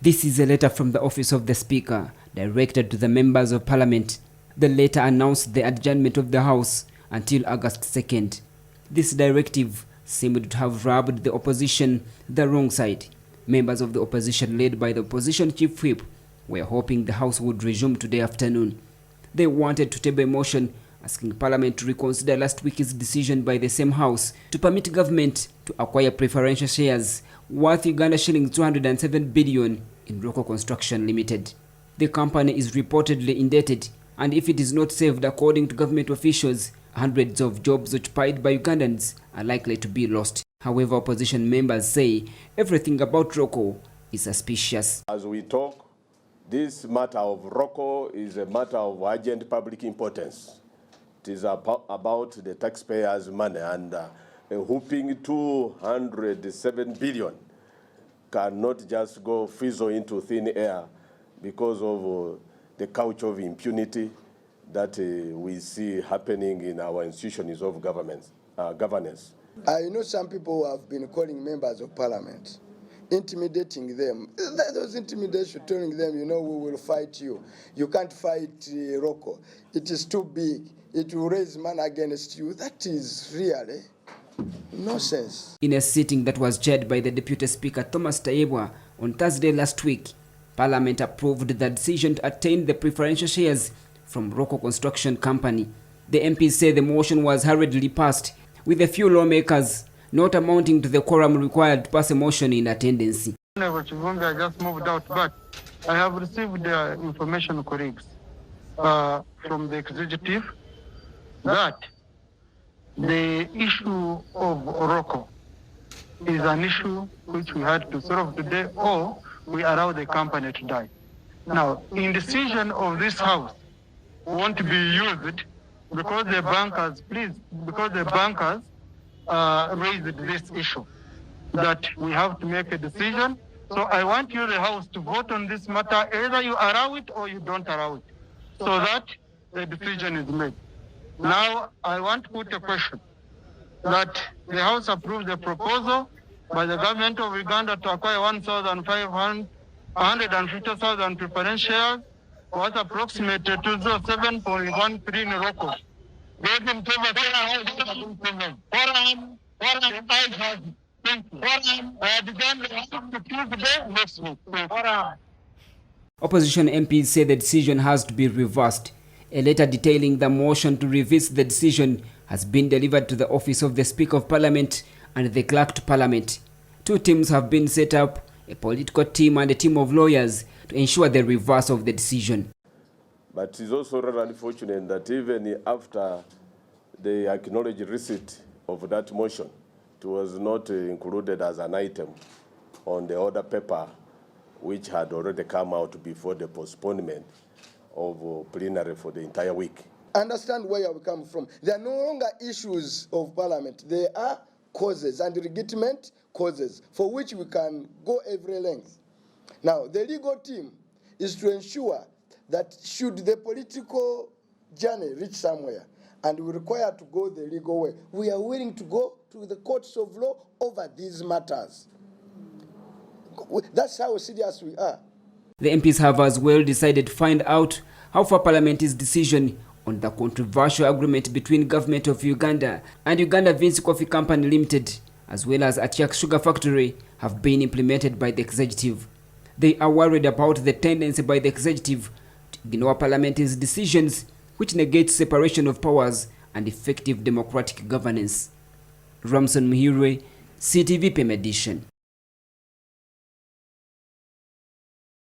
This is a letter from the Office of the Speaker, directed to the members of Parliament. The letter announced the adjournment of the House until August 2nd. This directive seemed to have rubbed the opposition the wrong side. Members of the opposition, led by the opposition chief whip, were hoping the House would resume today afternoon. They wanted to table a motion asking Parliament to reconsider last week's decision by the same House to permit government to acquire preferential shares worth Uganda shillings 207 billion in Roko Construction Limited. The company is reportedly indebted, and if it is not saved, according to government officials, hundreds of jobs occupied by Ugandans are likely to be lost. However, opposition members say everything about Roko is suspicious. As we talk, this matter of Roko is a matter of urgent public importance. It is about the taxpayers' money, and a whooping 207 billion cannot just go fizzle into thin air because of the couch of impunity that we see happening in our institutions of governance. I know some people who have been calling members of Parliament, intimidating them. Those intimidation, telling them, you know, we will fight you. You can't fight Roko. It is too big. It will raise money against you. That is really nonsense. In a sitting that was chaired by the Deputy Speaker Thomas Tayebwa on Thursday last week, Parliament approved the decision to attain the preferential shares from Roko Construction Company. The MPs say the motion was hurriedly passed, with a few lawmakers not amounting to the quorum required to pass a motion in attendance. I just moved out, but I have received information, colleagues, from the executive that the issue of Roko is an issue which we had to solve today, or we allow the company to die. Now, indecision of this House won't be used because the bankers, raised this issue that we have to make a decision. So I want you, the House, to vote on this matter. Either you allow it or you don't allow it, so that the decision is made. Now, I want to put a question that the House approved the proposal by the government of Uganda to acquire 150,000 preferential shares worth approximately 207.13 Roko. Opposition MPs say the decision has to be reversed. A letter detailing the motion to reverse the decision has been delivered to the Office of the Speaker of Parliament and the Clerk to Parliament. Two teams have been set up, a political team and a team of lawyers, to ensure the reverse of the decision. But it is also rather unfortunate that even after they acknowledged receipt of that motion, it was not included as an item on the order paper which had already come out before the postponement of plenary for the entire week. Understand where we come from. They are no longer issues of Parliament. They are causes and legitimate causes for which we can go every length. Now, the legal team is to ensure that should the political journey reach somewhere and we require to go the legal way, we are willing to go to the courts of law over these matters. That's how serious we are. The MPs have as well decided to find out how far Parliament's decision on the controversial agreement between Government of Uganda and Uganda Vinci Coffee Company Limited, as well as Atiak Sugar Factory, have been implemented by the executive. They are worried about the tendency by the executive to ignore Parliament's decisions, which negates separation of powers and effective democratic governance. Ramson Muhirwe, CTV PM Edition.